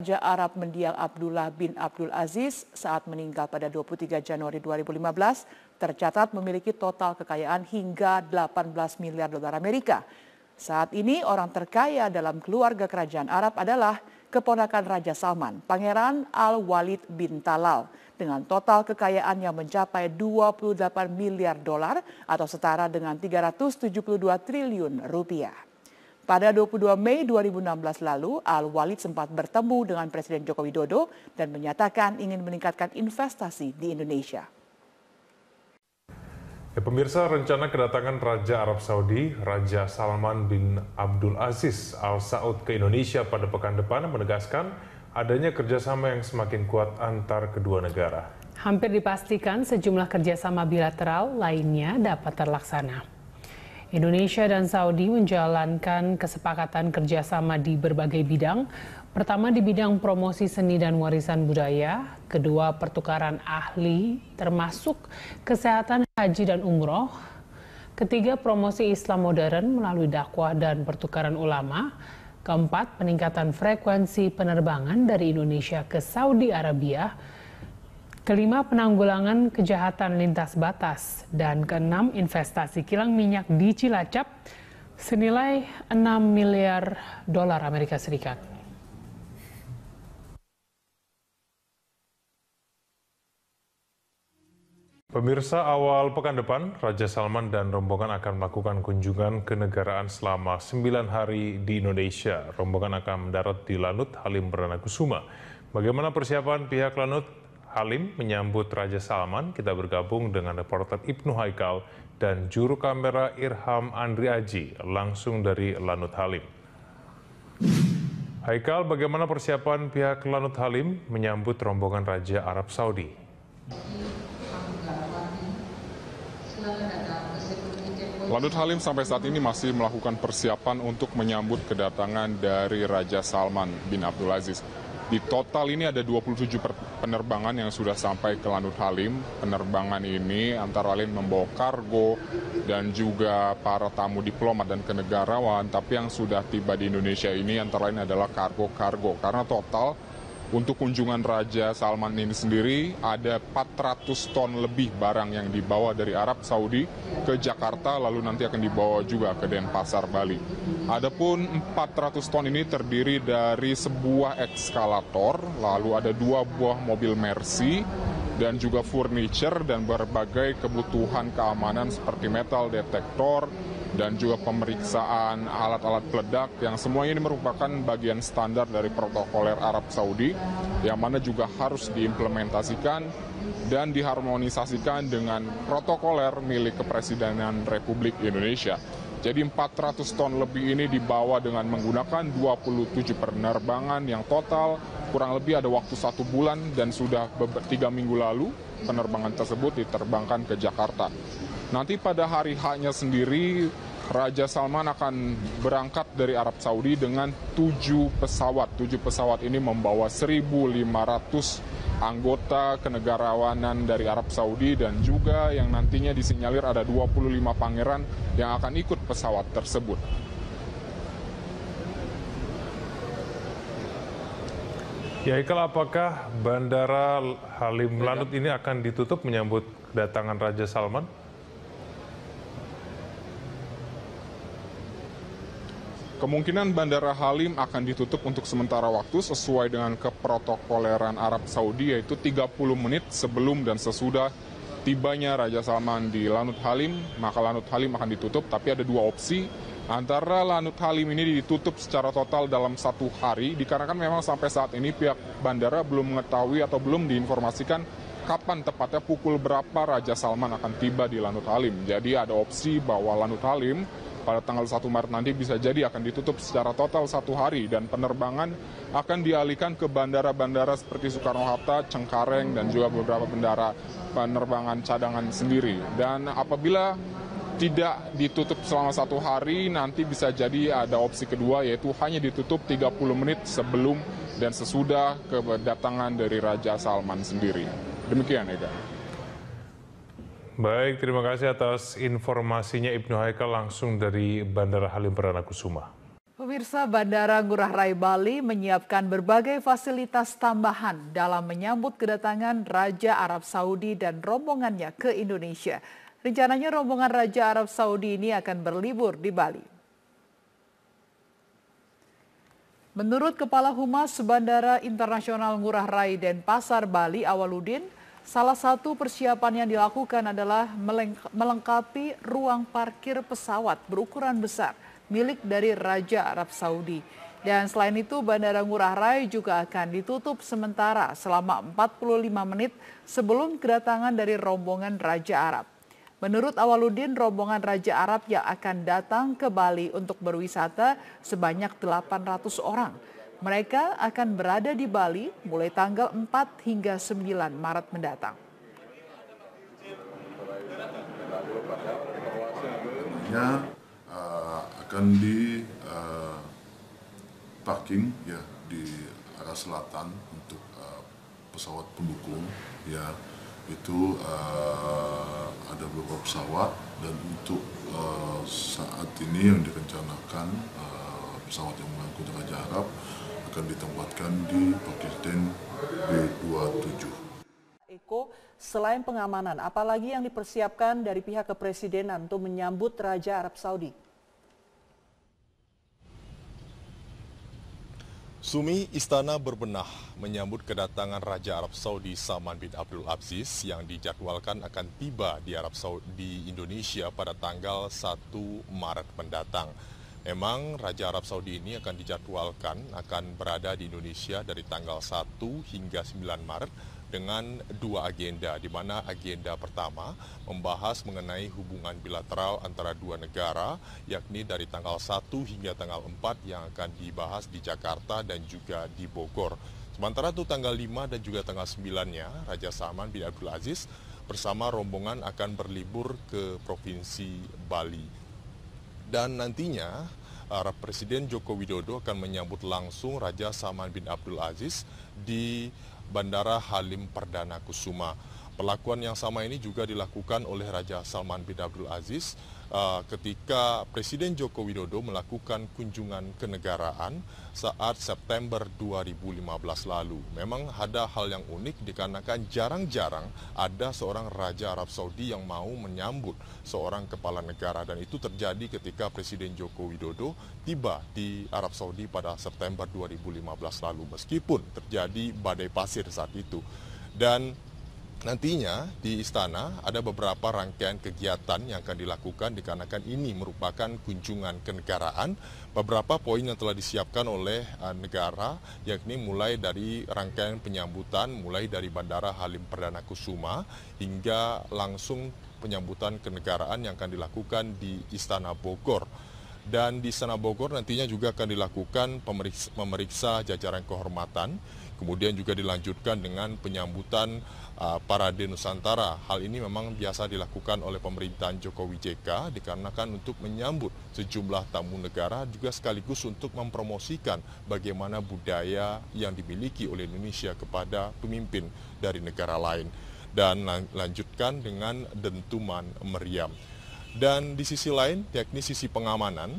Raja Arab mendiang Abdullah bin Abdul Aziz saat meninggal pada 23 Januari 2015 tercatat memiliki total kekayaan hingga 18 miliar dolar Amerika. Saat ini orang terkaya dalam keluarga kerajaan Arab adalah keponakan Raja Salman, Pangeran Al-Walid bin Talal, dengan total kekayaan yang mencapai 28 miliar dolar atau setara dengan 372 triliun rupiah. Pada 22 Mei 2016 lalu, Al-Walid sempat bertemu dengan Presiden Joko Widodo dan menyatakan ingin meningkatkan investasi di Indonesia. Ya, pemirsa, rencana kedatangan Raja Arab Saudi, Raja Salman bin Abdul Aziz Al Saud ke Indonesia pada pekan depan menegaskan adanya kerjasama yang semakin kuat antar kedua negara. Hampir dipastikan sejumlah kerjasama bilateral lainnya dapat terlaksana. Indonesia dan Saudi menjalankan kesepakatan kerjasama di berbagai bidang. Pertama di bidang promosi seni dan warisan budaya, kedua pertukaran ahli termasuk kesehatan, haji dan umroh, ketiga promosi Islam modern melalui dakwah dan pertukaran ulama, keempat peningkatan frekuensi penerbangan dari Indonesia ke Saudi Arabia, kelima penanggulangan kejahatan lintas batas, dan keenam investasi kilang minyak di Cilacap senilai 6 miliar dolar Amerika Serikat. Pemirsa, awal pekan depan, Raja Salman dan rombongan akan melakukan kunjungan kenegaraan selama 9 hari di Indonesia. Rombongan akan mendarat di Lanut Halim Perdana Kusuma. Bagaimana persiapan pihak Lanut Halim menyambut Raja Salman? Kita bergabung dengan reporter Ibnu Haikal dan juru kamera Irham Andri Aji langsung dari Lanut Halim. Haikal, bagaimana persiapan pihak Lanut Halim menyambut rombongan Raja Arab Saudi? Lanut Halim sampai saat ini masih melakukan persiapan untuk menyambut kedatangan dari Raja Salman bin Abdul Aziz. Di total ini ada 27 penerbangan yang sudah sampai ke Lanut Halim. Penerbangan ini antara lain membawa kargo dan juga para tamu diplomat dan kenegarawan. Tapi yang sudah tiba di Indonesia ini antara lain adalah kargo-kargo. Karena total untuk kunjungan Raja Salman ini sendiri ada 400 ton lebih barang yang dibawa dari Arab Saudi ke Jakarta lalu nanti akan dibawa juga ke Denpasar, Bali. Adapun 400 ton ini terdiri dari sebuah ekskalator, lalu ada 2 buah mobil Mercy dan juga furniture dan berbagai kebutuhan keamanan seperti metal detektor dan juga pemeriksaan alat-alat peledak yang semuanya ini merupakan bagian standar dari protokoler Arab Saudi yang mana juga harus diimplementasikan dan diharmonisasikan dengan protokoler milik Kepresidenan Republik Indonesia. Jadi 400 ton lebih ini dibawa dengan menggunakan 27 penerbangan yang total kurang lebih ada waktu 1 bulan dan sudah 3 minggu lalu penerbangan tersebut diterbangkan ke Jakarta. Nanti pada hari H-nya sendiri Raja Salman akan berangkat dari Arab Saudi dengan 7 pesawat. 7 pesawat ini membawa 1.500 anggota kenegarawanan dari Arab Saudi dan juga yang nantinya disinyalir ada 25 pangeran yang akan ikut pesawat tersebut. Ya, Haikal, apakah Bandara Halim Lanut ini akan ditutup menyambut kedatangan Raja Salman? Kemungkinan Bandara Halim akan ditutup untuk sementara waktu sesuai dengan keprotokoleran Arab Saudi yaitu 30 menit sebelum dan sesudah tibanya Raja Salman di Lanut Halim, maka Lanut Halim akan ditutup, tapi ada 2 opsi. Antara Lanut Halim ini ditutup secara total dalam 1 hari, dikarenakan memang sampai saat ini pihak bandara belum mengetahui atau belum diinformasikan kapan tepatnya pukul berapa Raja Salman akan tiba di Lanut Halim. Jadi ada opsi bahwa Lanut Halim pada tanggal 1 Maret nanti bisa jadi akan ditutup secara total 1 hari dan penerbangan akan dialihkan ke bandara-bandara seperti Soekarno-Hatta, Cengkareng, dan juga beberapa penerbangan cadangan sendiri. Dan apabila tidak ditutup selama 1 hari, nanti bisa jadi ada opsi kedua yaitu hanya ditutup 30 menit sebelum dan sesudah kedatangan dari Raja Salman sendiri. Demikian, Ega. Baik, terima kasih atas informasinya Ibnu Haikal langsung dari Bandara Halim Perdana Kusuma. Pemirsa, Bandara Ngurah Rai Bali menyiapkan berbagai fasilitas tambahan dalam menyambut kedatangan Raja Arab Saudi dan rombongannya ke Indonesia. Rencananya rombongan Raja Arab Saudi ini akan berlibur di Bali. Menurut Kepala Humas Bandara Internasional Ngurah Rai Denpasar Bali, Awaludin, salah satu persiapan yang dilakukan adalah melengkapi ruang parkir pesawat berukuran besar milik dari Raja Arab Saudi. Dan selain itu, Bandara Ngurah Rai juga akan ditutup sementara selama 45 menit sebelum kedatangan dari rombongan Raja Arab. Menurut Awaludin, rombongan Raja Arab yang akan datang ke Bali untuk berwisata sebanyak 800 orang. Mereka akan berada di Bali mulai tanggal 4 hingga 9 Maret mendatang. Akan di parking ya di arah selatan untuk pesawat pendukung ya, itu ada beberapa pesawat, dan untuk saat ini yang direncanakan pesawat yang mengangkut Raja Arab akan ditempatkan di parkir stand B27. Eko, selain pengamanan, apalagi yang dipersiapkan dari pihak kepresidenan untuk menyambut Raja Arab Saudi? Sumi, Istana berbenah menyambut kedatangan Raja Arab Saudi Salman bin Abdul Aziz yang dijadwalkan akan tiba di di Indonesia pada tanggal 1 Maret mendatang. Memang Raja Arab Saudi ini akan dijadwalkan akan berada di Indonesia dari tanggal 1 hingga 9 Maret dengan dua agenda, di mana agenda pertama membahas mengenai hubungan bilateral antara dua negara, yakni dari tanggal 1 hingga tanggal 4 yang akan dibahas di Jakarta dan juga di Bogor. Sementara itu tanggal 5 dan juga tanggal 9-nya, Raja Salman bin Abdul Aziz bersama rombongan akan berlibur ke Provinsi Bali. Dan nantinya Presiden Joko Widodo akan menyambut langsung Raja Salman bin Abdul Aziz di Bandara Halim Perdana Kusuma. Perlakuan yang sama ini juga dilakukan oleh Raja Salman bin Abdul Aziz ketika Presiden Joko Widodo melakukan kunjungan kenegaraan saat September 2015 lalu. Memang ada hal yang unik dikarenakan jarang-jarang ada seorang Raja Arab Saudi yang mau menyambut seorang kepala negara, dan itu terjadi ketika Presiden Joko Widodo tiba di Arab Saudi pada September 2015 lalu, meskipun terjadi badai pasir saat itu. Dan nantinya di istana ada beberapa rangkaian kegiatan yang akan dilakukan dikarenakan ini merupakan kunjungan kenegaraan. Beberapa poin yang telah disiapkan oleh negara, yakni mulai dari rangkaian penyambutan, mulai dari Bandara Halim Perdana Kusuma hingga langsung penyambutan kenegaraan yang akan dilakukan di Istana Bogor. Dan di Istana Bogor nantinya juga akan dilakukan memeriksa jajaran kehormatan, kemudian juga dilanjutkan dengan penyambutan Parade Nusantara. Hal ini memang biasa dilakukan oleh pemerintahan Jokowi JK dikarenakan untuk menyambut sejumlah tamu negara, juga sekaligus untuk mempromosikan bagaimana budaya yang dimiliki oleh Indonesia kepada pemimpin dari negara lain. Dan lanjutkan dengan dentuman meriam. Dan di sisi lain, yakni sisi pengamanan,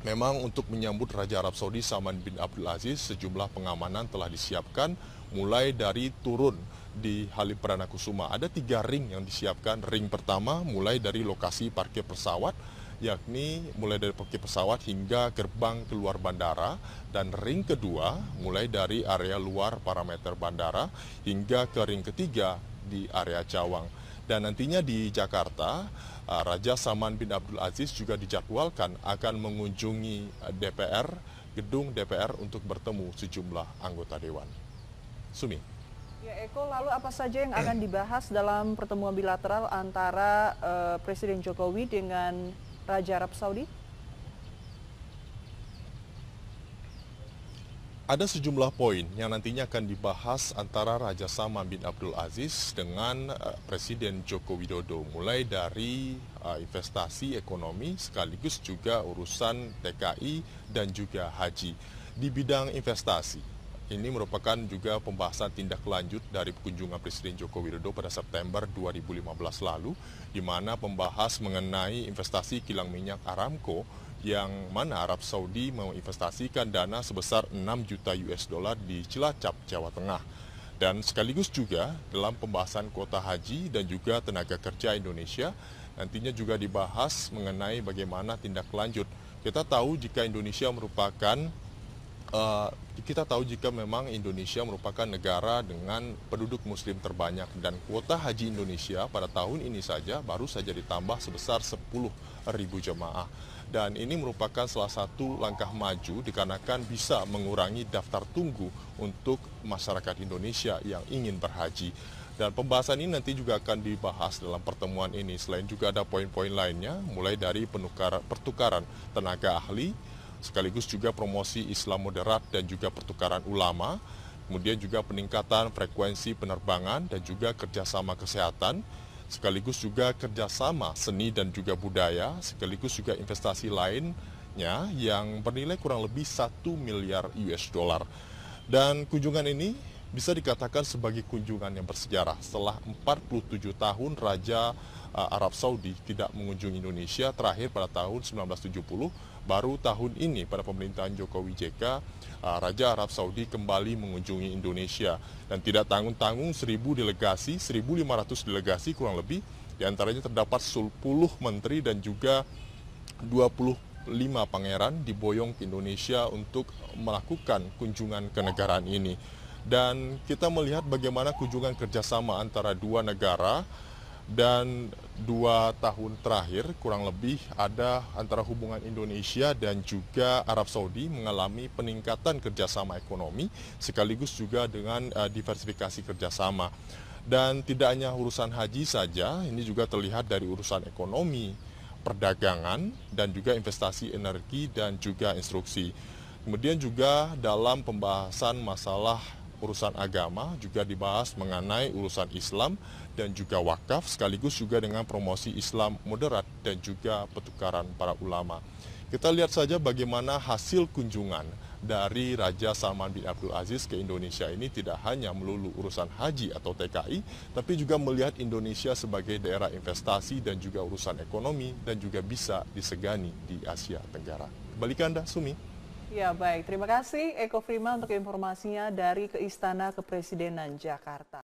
memang untuk menyambut Raja Arab Saudi Salman bin Abdul Aziz, sejumlah pengamanan telah disiapkan mulai dari turun di Halim Perdana Kusuma. Ada 3 ring yang disiapkan. Ring pertama mulai dari lokasi parkir pesawat, yakni mulai dari parkir pesawat hingga gerbang keluar bandara. Dan ring kedua mulai dari area luar parameter bandara hingga ke ring ketiga di area Cawang. Dan nantinya di Jakarta, Raja Salman bin Abdul Aziz juga dijadwalkan akan mengunjungi DPR, gedung DPR untuk bertemu sejumlah anggota dewan. Sumi. Ya, Eko, lalu apa saja yang akan dibahas dalam pertemuan bilateral antara Presiden Jokowi dengan Raja Arab Saudi? Ada sejumlah poin yang nantinya akan dibahas antara Raja Salman bin Abdul Aziz dengan Presiden Joko Widodo, mulai dari investasi ekonomi sekaligus juga urusan TKI dan juga haji. Di bidang investasi, ini merupakan juga pembahasan tindak lanjut dari kunjungan Presiden Joko Widodo pada September 2015 lalu, di mana pembahas mengenai investasi kilang minyak Aramco yang mana Arab Saudi menginvestasikan dana sebesar 6 juta US dollar di Cilacap, Jawa Tengah. Dan sekaligus juga dalam pembahasan kuota haji dan juga tenaga kerja Indonesia, nantinya juga dibahas mengenai bagaimana tindak lanjut. Kita tahu jika memang Indonesia merupakan negara dengan penduduk muslim terbanyak dan kuota haji Indonesia pada tahun ini saja baru saja ditambah sebesar 10.000 jemaah. Dan ini merupakan salah satu langkah maju dikarenakan bisa mengurangi daftar tunggu untuk masyarakat Indonesia yang ingin berhaji. Dan pembahasan ini nanti juga akan dibahas dalam pertemuan ini. Selain juga ada poin-poin lainnya, mulai dari pertukaran tenaga ahli, sekaligus juga promosi Islam moderat dan juga pertukaran ulama, kemudian juga peningkatan frekuensi penerbangan dan juga kerjasama kesehatan, sekaligus juga kerjasama seni dan juga budaya, sekaligus juga investasi lainnya yang bernilai kurang lebih 1 miliar US dollar. Dan kunjungan ini bisa dikatakan sebagai kunjungan yang bersejarah. Setelah 47 tahun Raja Arab Saudi tidak mengunjungi Indonesia, terakhir pada tahun 1970, baru tahun ini pada pemerintahan Jokowi JK, Raja Arab Saudi kembali mengunjungi Indonesia. Dan tidak tanggung-tanggung 1.500 delegasi kurang lebih, diantaranya terdapat 10 menteri dan juga 25 pangeran diboyong ke Indonesia untuk melakukan kunjungan kenegaraan ini. Dan kita melihat bagaimana kunjungan kerjasama antara dua negara dan 2 tahun terakhir kurang lebih ada antara hubungan Indonesia dan juga Arab Saudi mengalami peningkatan kerjasama ekonomi sekaligus juga dengan diversifikasi kerjasama. Dan tidak hanya urusan haji saja, ini juga terlihat dari urusan ekonomi, perdagangan, dan juga investasi energi dan juga instruksi. Kemudian juga dalam pembahasan masalah urusan agama juga dibahas mengenai urusan Islam dan juga wakaf sekaligus juga dengan promosi Islam moderat dan juga pertukaran para ulama. Kita lihat saja bagaimana hasil kunjungan dari Raja Salman bin Abdul Aziz ke Indonesia ini tidak hanya melulu urusan haji atau TKI, tapi juga melihat Indonesia sebagai daerah investasi dan juga urusan ekonomi dan juga bisa disegani di Asia Tenggara. Kembali ke Anda, Sumi. Ya baik, terima kasih Eko Prima untuk informasinya dari ke Istana Kepresidenan Jakarta.